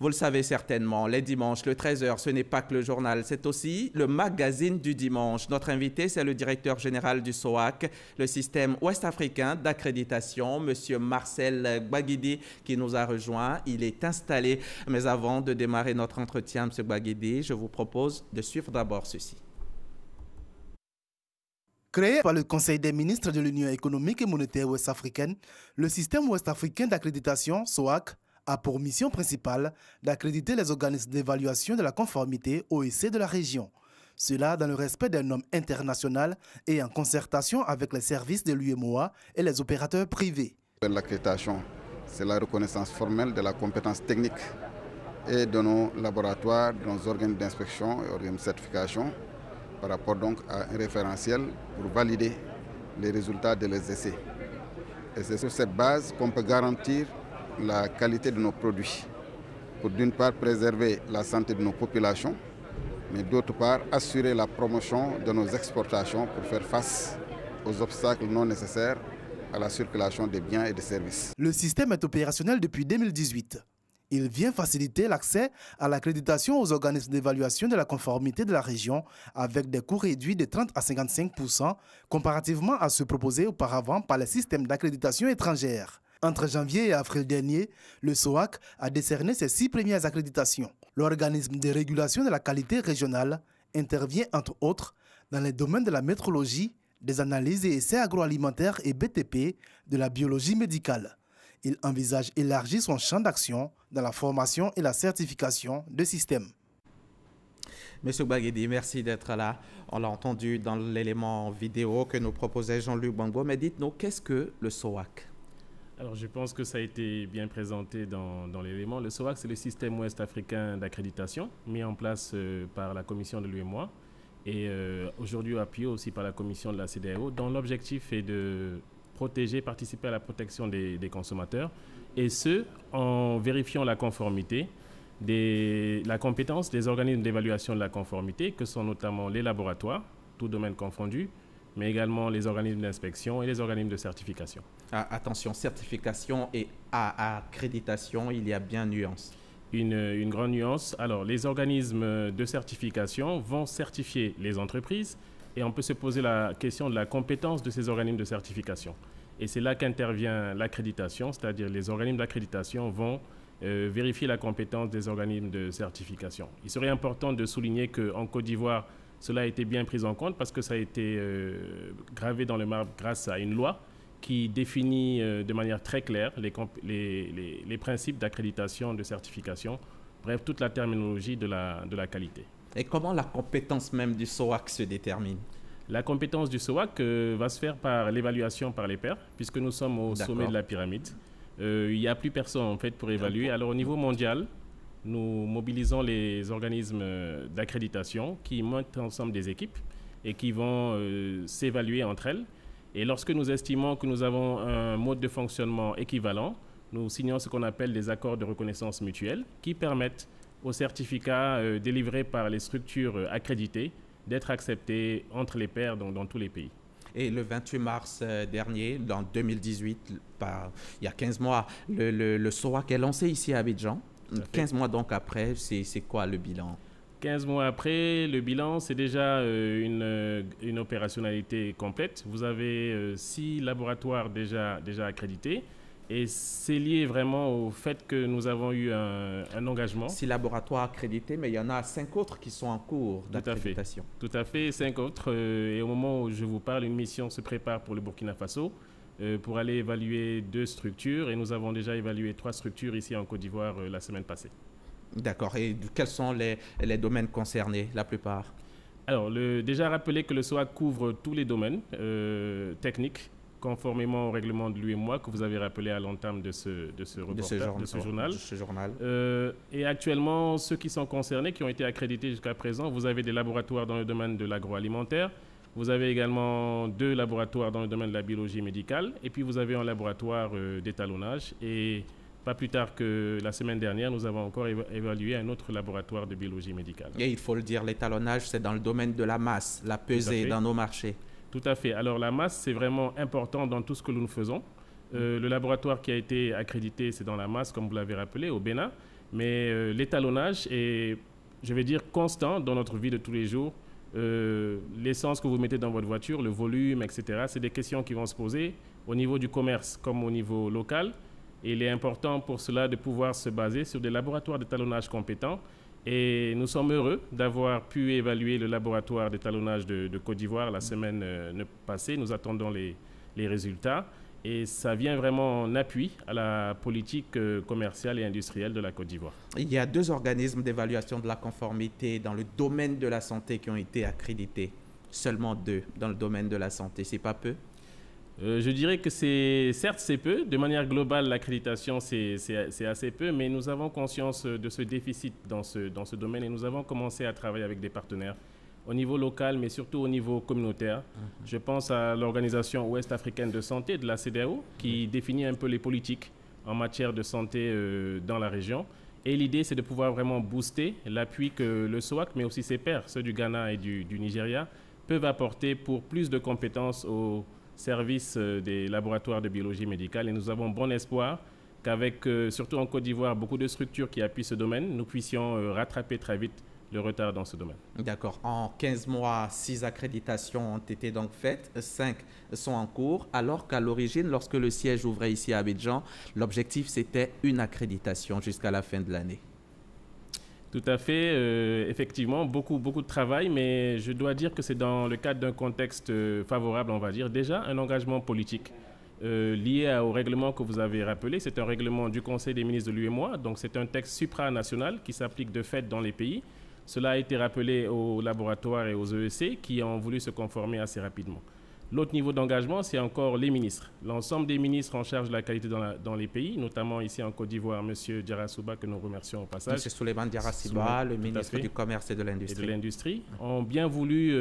Vous le savez certainement, les dimanches, le 13h, ce n'est pas que le journal, c'est aussi le magazine du dimanche. Notre invité, c'est le directeur général du SOAC, le système ouest-africain d'accréditation, Monsieur Marcel Gbaguidi, qui nous a rejoint. Il est installé. Mais avant de démarrer notre entretien, Monsieur Gbaguidi, je vous propose de suivre d'abord ceci. Créé par le Conseil des ministres de l'Union économique et monétaire ouest-africaine, le système ouest-africain d'accréditation, SOAC, a pour mission principale d'accréditer les organismes d'évaluation de la conformité OEC de la région. Cela dans le respect des normes internationales et en concertation avec les services de l'UEMOA et les opérateurs privés. L'accréditation, c'est la reconnaissance formelle de la compétence technique et de nos laboratoires, de nos organes d'inspection et organes de certification par rapport donc à un référentiel pour valider les résultats de les essais. Et c'est sur cette base qu'on peut garantir la qualité de nos produits, pour d'une part préserver la santé de nos populations, mais d'autre part assurer la promotion de nos exportations pour faire face aux obstacles non nécessaires à la circulation des biens et des services. Le système est opérationnel depuis 2018. Il vient faciliter l'accès à l'accréditation aux organismes d'évaluation de la conformité de la région avec des coûts réduits de 30 à 55% comparativement à ceux proposés auparavant par les systèmes d'accréditation étrangères. Entre janvier et avril dernier, le SOAC a décerné ses 6 premières accréditations. L'organisme de régulation de la qualité régionale intervient entre autres dans les domaines de la métrologie, des analyses et essais agroalimentaires et BTP, de la biologie médicale. Il envisage élargir son champ d'action dans la formation et la certification de systèmes. Monsieur Gbaguidi, merci d'être là. On l'a entendu dans l'élément vidéo que nous proposait Jean-Luc Bongo. Mais dites-nous, qu'est-ce que le SOAC ? Alors, je pense que ça a été bien présenté dans l'élément. Le SOAC, c'est le système ouest-africain d'accréditation mis en place par la commission de l'UEMOA et aujourd'hui appuyé aussi par la commission de la CEDEAO, dont l'objectif est de protéger, participer à la protection des consommateurs, et ce, en vérifiant la conformité, la compétence des organismes d'évaluation de la conformité, que sont notamment les laboratoires, tout domaine confondu, mais également les organismes d'inspection et les organismes de certification. Ah, attention, certification et accréditation, il y a bien nuance. Une grande nuance. Alors, les organismes de certification vont certifier les entreprises et on peut se poser la question de la compétence de ces organismes de certification. Et c'est là qu'intervient l'accréditation, c'est-à-dire les organismes d'accréditation vont vérifier la compétence des organismes de certification. Il serait important de souligner qu'en Côte d'Ivoire, cela a été bien pris en compte parce que ça a été gravé dans le marbre grâce à une loi qui définit de manière très claire les principes d'accréditation, de certification, bref, toute la terminologie de la qualité. Et comment la compétence même du SOAC se détermine ? La compétence du SOAC va se faire par l'évaluation par les pairs, puisque nous sommes au sommet de la pyramide. Il n'y a plus personne en fait pour évaluer. Alors au niveau mondial, nous mobilisons les organismes d'accréditation qui montent ensemble des équipes et qui vont s'évaluer entre elles. Et lorsque nous estimons que nous avons un mode de fonctionnement équivalent, nous signons ce qu'on appelle des accords de reconnaissance mutuelle qui permettent aux certificats délivrés par les structures accréditées d'être acceptés entre les pairs dans tous les pays. Et le 28 mars dernier, en 2018, il y a 15 mois, le SOAC est lancé ici à Abidjan. 15 mois donc après, c'est quoi le bilan ? 15 mois après, le bilan, c'est déjà une opérationnalité complète. Vous avez 6 laboratoires déjà accrédités. Et c'est lié vraiment au fait que nous avons eu un engagement. 6 laboratoires accrédités, mais il y en a 5 autres qui sont en cours d'accréditation. Tout à fait, 5 autres. Et au moment où je vous parle, une mission se prépare pour le Burkina Faso pour aller évaluer 2 structures. Et nous avons déjà évalué 3 structures ici en Côte d'Ivoire la semaine passée. D'accord. Et quels sont les domaines concernés, la plupart ? Alors, déjà rappelé que le SOAC couvre tous les domaines techniques, conformément au règlement de l'UEMOA que vous avez rappelé à l'entame de ce journal. Et actuellement, ceux qui sont concernés, qui ont été accrédités jusqu'à présent, vous avez des laboratoires dans le domaine de l'agroalimentaire, vous avez également 2 laboratoires dans le domaine de la biologie médicale, et puis vous avez un laboratoire d'étalonnage. Et pas plus tard que la semaine dernière, nous avons encore évalué un autre laboratoire de biologie médicale. Et il faut le dire, l'étalonnage, c'est dans le domaine de la masse, la pesée dans nos marchés. Tout à fait. Alors la masse, c'est vraiment important dans tout ce que nous faisons. Le laboratoire qui a été accrédité, c'est dans la masse, comme vous l'avez rappelé, au Bénin. Mais l'étalonnage est, je vais dire, constant dans notre vie de tous les jours. L'essence que vous mettez dans votre voiture, le volume, etc., c'est des questions qui vont se poser au niveau du commerce comme au niveau local. Et il est important pour cela de pouvoir se baser sur des laboratoires d'étalonnage compétents. Et nous sommes heureux d'avoir pu évaluer le laboratoire d'étalonnage de Côte d'Ivoire la semaine passée. Nous attendons les résultats. Et ça vient vraiment en appui à la politique commerciale et industrielle de la Côte d'Ivoire. Il y a 2 organismes d'évaluation de la conformité dans le domaine de la santé qui ont été accrédités. Seulement 2 dans le domaine de la santé. C'est pas peu? Je dirais que certes c'est peu. De manière globale, l'accréditation c'est assez peu, mais nous avons conscience de ce déficit dans ce domaine et nous avons commencé à travailler avec des partenaires au niveau local, mais surtout au niveau communautaire. Je pense à l'Organisation ouest africaine de santé de la CEDEAO, qui définit un peu les politiques en matière de santé dans la région. Et l'idée, c'est de pouvoir vraiment booster l'appui que le SOAC, mais aussi ses pairs, ceux du Ghana et du Nigeria, peuvent apporter pour plus de compétences au service des laboratoires de biologie médicale. Et nous avons bon espoir qu'avec, surtout en Côte d'Ivoire, beaucoup de structures qui appuient ce domaine, nous puissions rattraper très vite le retard dans ce domaine. D'accord. En 15 mois, 6 accréditations ont été donc faites, 5 sont en cours, alors qu'à l'origine, lorsque le siège ouvrait ici à Abidjan, l'objectif c'était une accréditation jusqu'à la fin de l'année. Tout à fait, effectivement, beaucoup de travail, mais je dois dire que c'est dans le cadre d'un contexte favorable, on va dire. Déjà, un engagement politique lié au règlement que vous avez rappelé. C'est un règlement du Conseil des ministres de l'UEMOA, donc c'est un texte supranational qui s'applique de fait dans les pays. Cela a été rappelé aux laboratoires et aux EEC qui ont voulu se conformer assez rapidement. L'autre niveau d'engagement, c'est encore les ministres. L'ensemble des ministres en charge de la qualité dans les pays, notamment ici en Côte d'Ivoire, M. Diarra-Souba, que nous remercions au passage. M. Souleymane Diarra-Souba, le ministre du Commerce et de l'Industrie. Ont bien voulu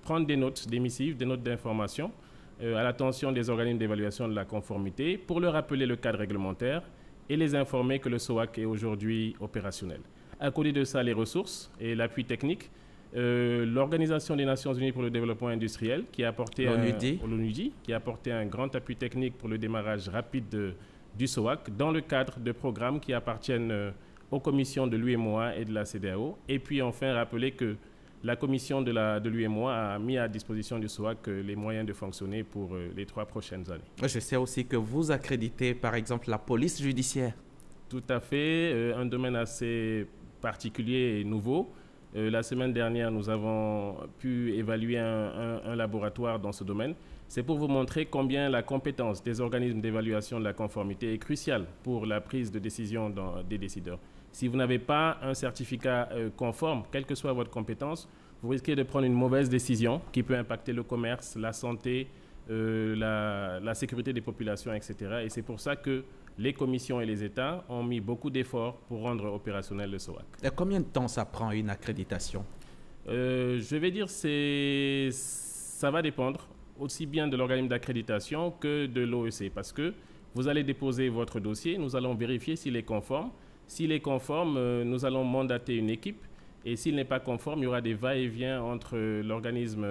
prendre des notes d'émissives, des notes d'information à l'attention des organismes d'évaluation de la conformité pour leur rappeler le cadre réglementaire et les informer que le SOAC est aujourd'hui opérationnel. À côté de ça, les ressources et l'appui technique. L'Organisation des Nations Unies pour le développement industriel qui a apporté qui a apporté un grand appui technique pour le démarrage rapide du SOAC dans le cadre de programmes qui appartiennent aux commissions de l'UEMOA et de la CEDEAO. Et puis enfin rappeler que la commission de l'UEMOA a mis à disposition du SOAC les moyens de fonctionner pour les 3 prochaines années. Je sais aussi que vous accréditez par exemple la police judiciaire. Tout à fait, un domaine assez particulier et nouveau. La semaine dernière, nous avons pu évaluer un laboratoire dans ce domaine. C'est pour vous montrer combien la compétence des organismes d'évaluation de la conformité est cruciale pour la prise de décision des décideurs. Si vous n'avez pas un certificat conforme, quelle que soit votre compétence, vous risquez de prendre une mauvaise décision qui peut impacter le commerce, la santé, la sécurité des populations, etc. Et c'est pour ça que les commissions et les États ont mis beaucoup d'efforts pour rendre opérationnel le SOAC. Et combien de temps ça prend une accréditation? Je vais dire que ça va dépendre aussi bien de l'organisme d'accréditation que de l'OEC parce que vous allez déposer votre dossier, nous allons vérifier s'il est conforme. S'il est conforme, nous allons mandater une équipe. Et s'il n'est pas conforme, il y aura des va-et-vient entre l'organisme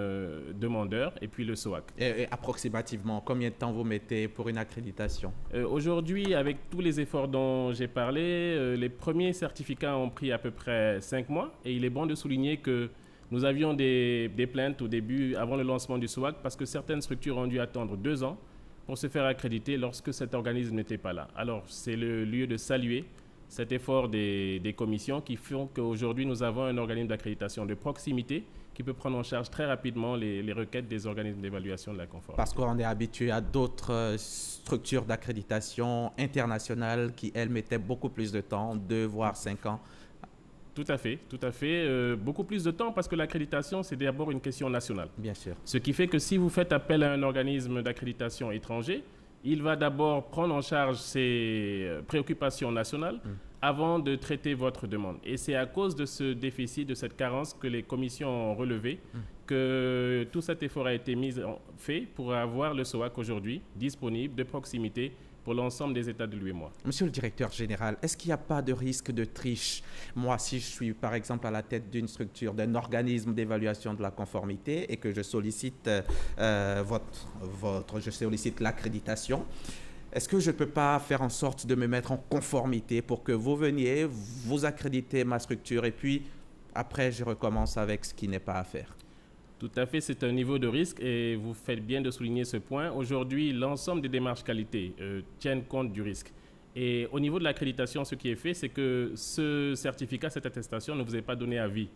demandeur et puis le SOAC. Et approximativement, combien de temps vous mettez pour une accréditation? Aujourd'hui, avec tous les efforts dont j'ai parlé, les premiers certificats ont pris à peu près 5 mois. Et il est bon de souligner que nous avions des plaintes au début, avant le lancement du SOAC, parce que certaines structures ont dû attendre 2 ans pour se faire accréditer lorsque cet organisme n'était pas là. Alors, c'est le lieu de saluer cet effort des commissions qui font qu'aujourd'hui, nous avons un organisme d'accréditation de proximité qui peut prendre en charge très rapidement les requêtes des organismes d'évaluation de la conformité. Parce qu'on est habitué à d'autres structures d'accréditation internationales qui, elles, mettaient beaucoup plus de temps, 2 voire 5 ans. Tout à fait. Beaucoup plus de temps parce que l'accréditation, c'est d'abord une question nationale. Bien sûr. Ce qui fait que si vous faites appel à un organisme d'accréditation étranger, il va d'abord prendre en charge ses préoccupations nationales avant de traiter votre demande. Et c'est à cause de ce déficit, de cette carence que les commissions ont relevé que tout cet effort a été fait pour avoir le SOAC aujourd'hui disponible de proximité pour l'ensemble des États de l'UEMOA. Monsieur le directeur général, est-ce qu'il n'y a pas de risque de triche? Moi, si je suis par exemple à la tête d'une structure, d'un organisme d'évaluation de la conformité et que je sollicite je sollicite l'accréditation, est-ce que je ne peux pas faire en sorte de me mettre en conformité pour que vous veniez, vous accréditez ma structure et puis après je recommence avec ce qui n'est pas à faire? Tout à fait, c'est un niveau de risque et vous faites bien de souligner ce point. Aujourd'hui, l'ensemble des démarches qualité tiennent compte du risque. Et au niveau de l'accréditation, ce qui est fait, c'est que ce certificat, cette attestation ne vous est pas donné à vie,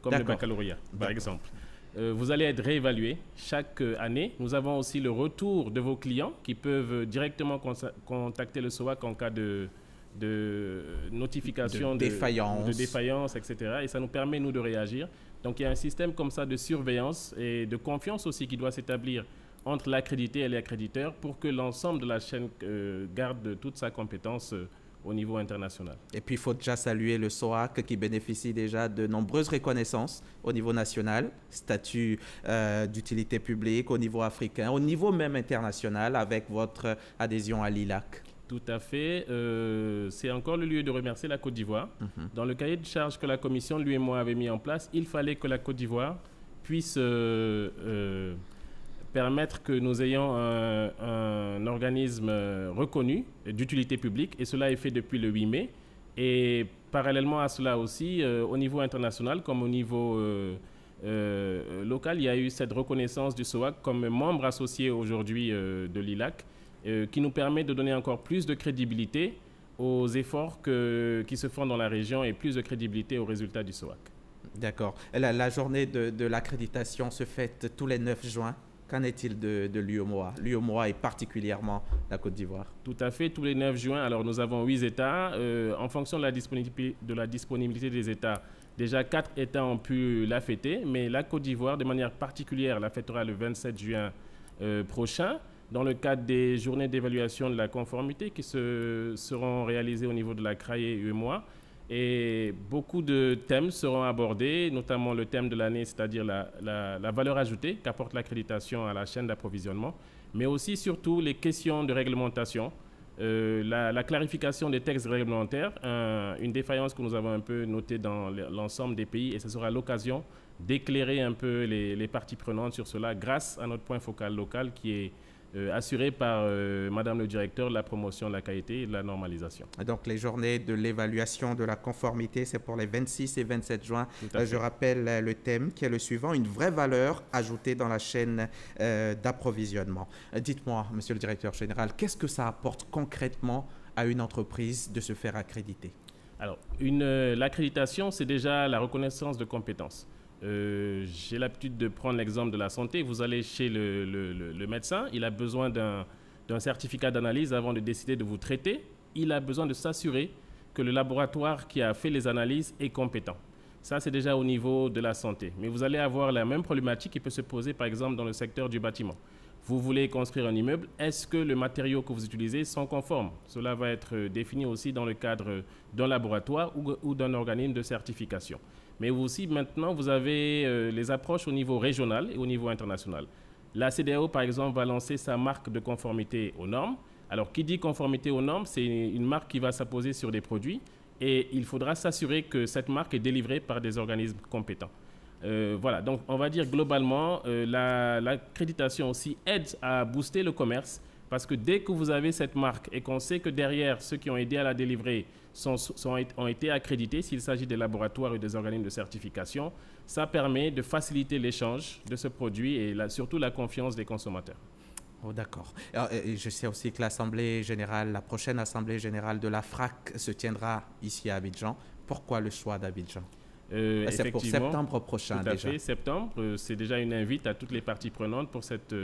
comme le baccalauréat, par exemple. Vous allez être réévalué chaque année. Nous avons aussi le retour de vos clients qui peuvent directement contacter le SOAC en cas de notification de défaillance, etc. Et ça nous permet, nous, de réagir. Donc, il y a un système comme ça de surveillance et de confiance aussi qui doit s'établir entre l'accrédité et l'accréditeur pour que l'ensemble de la chaîne garde toute sa compétence au niveau international. Et puis, il faut déjà saluer le SOAC qui bénéficie déjà de nombreuses reconnaissances au niveau national, statut d'utilité publique au niveau africain, au niveau même international avec votre adhésion à l'ILAC. Tout à fait. C'est encore le lieu de remercier la Côte d'Ivoire. Dans le cahier de charges que la Commission, lui et moi, avait mis en place, il fallait que la Côte d'Ivoire puisse permettre que nous ayons un organisme reconnu d'utilité publique, et cela est fait depuis le 8 mai. Et parallèlement à cela aussi, au niveau international comme au niveau local, il y a eu cette reconnaissance du SOAC comme membre associé aujourd'hui de l'ILAC, qui nous permet de donner encore plus de crédibilité aux efforts qui se font dans la région et plus de crédibilité aux résultats du SOAC. D'accord. La journée de l'accréditation se fête tous les 9 juin. Qu'en est-il de l'UEMOA? L'UEMOA et particulièrement la Côte d'Ivoire. Tout à fait, tous les 9 juin. Alors, nous avons 8 États. En fonction de la disponibilité des États, déjà 4 États ont pu la fêter, mais la Côte d'Ivoire, de manière particulière, la fêtera le 27 juin prochain, dans le cadre des journées d'évaluation de la conformité qui seront réalisées au niveau de la CRAE et UEMOA. Et beaucoup de thèmes seront abordés, notamment le thème de l'année, c'est-à-dire la valeur ajoutée qu'apporte l'accréditation à la chaîne d'approvisionnement, mais aussi surtout les questions de réglementation, la clarification des textes réglementaires, une défaillance que nous avons un peu notée dans l'ensemble des pays, et ce sera l'occasion d'éclairer un peu les parties prenantes sur cela grâce à notre point focal local qui est assuré par Madame le directeur de la promotion de la qualité et de la normalisation. Donc les journées de l'évaluation de la conformité, c'est pour les 26 et 27 juin. Je rappelle le thème qui est le suivant, une vraie valeur ajoutée dans la chaîne d'approvisionnement. Dites-moi, Monsieur le directeur général, qu'est-ce que ça apporte concrètement à une entreprise de se faire accréditer? Alors, l'accréditation, c'est déjà la reconnaissance de compétences. J'ai l'habitude de prendre l'exemple de la santé. Vous allez chez le médecin, il a besoin d'un certificat d'analyse avant de décider de vous traiter. Il a besoin de s'assurer que le laboratoire qui a fait les analyses est compétent. Ça, c'est déjà au niveau de la santé. Mais vous allez avoir la même problématique qui peut se poser, par exemple, dans le secteur du bâtiment. Vous voulez construire un immeuble, est-ce que les matériaux que vous utilisez sont conformes? Cela va être défini aussi dans le cadre d'un laboratoire ou d'un organisme de certification. Mais aussi, maintenant, vous avez les approches au niveau régional et au niveau international. La CEDEAO, par exemple, va lancer sa marque de conformité aux normes. Alors, qui dit conformité aux normes, c'est une marque qui va s'apposer sur des produits et il faudra s'assurer que cette marque est délivrée par des organismes compétents. Voilà, donc on va dire globalement, l'accréditation aussi aide à booster le commerce parce que dès que vous avez cette marque et qu'on sait que derrière ceux qui ont aidé à la délivrer ont été accrédités, s'il s'agit des laboratoires et des organismes de certification, ça permet de faciliter l'échange de ce produit et surtout la confiance des consommateurs. Oh, d'accord. Je sais aussi que l'Assemblée générale, la prochaine Assemblée générale de la FRAC se tiendra ici à Abidjan. Pourquoi le choix d'Abidjan? C'est pour septembre prochain déjà. Tout à fait, septembre. C'est déjà une invite à toutes les parties prenantes pour cette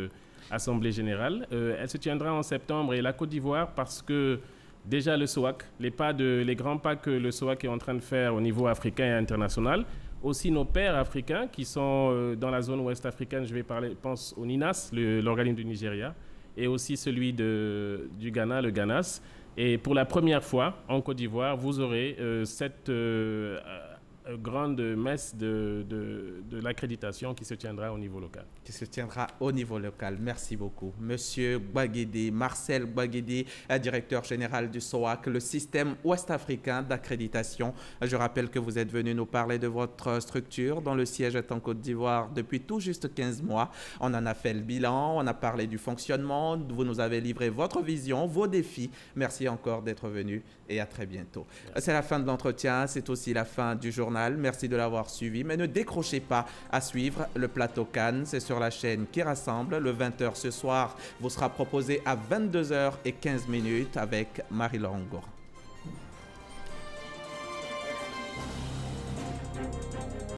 Assemblée générale. Elle se tiendra en septembre et la Côte d'Ivoire parce que déjà le SOAC, les grands pas que le SOAC est en train de faire au niveau africain et international, aussi nos pairs africains qui sont dans la zone ouest africaine, je pense au NINAS, l'organisme du Nigeria, et aussi celui du Ghana, le GHANAS. Et pour la première fois en Côte d'Ivoire, vous aurez cette grande messe de l'accréditation qui se tiendra au niveau local. Qui se tiendra au niveau local. Merci beaucoup. Monsieur Gbaguedi, Marcel Gbaguedi, directeur général du SOAC, le système ouest-africain d'accréditation. Je rappelle que vous êtes venu nous parler de votre structure dont le siège est en Côte d'Ivoire depuis tout juste 15 mois. On en a fait le bilan, on a parlé du fonctionnement, vous nous avez livré votre vision, vos défis. Merci encore d'être venu et à très bientôt. C'est la fin de l'entretien, c'est aussi la fin du journal. Merci de l'avoir suivi, mais ne décrochez pas. À suivre, le plateau Cannes, c'est sur la chaîne qui rassemble. Le 20h ce soir vous sera proposé à 22h15 avec Marie Longo.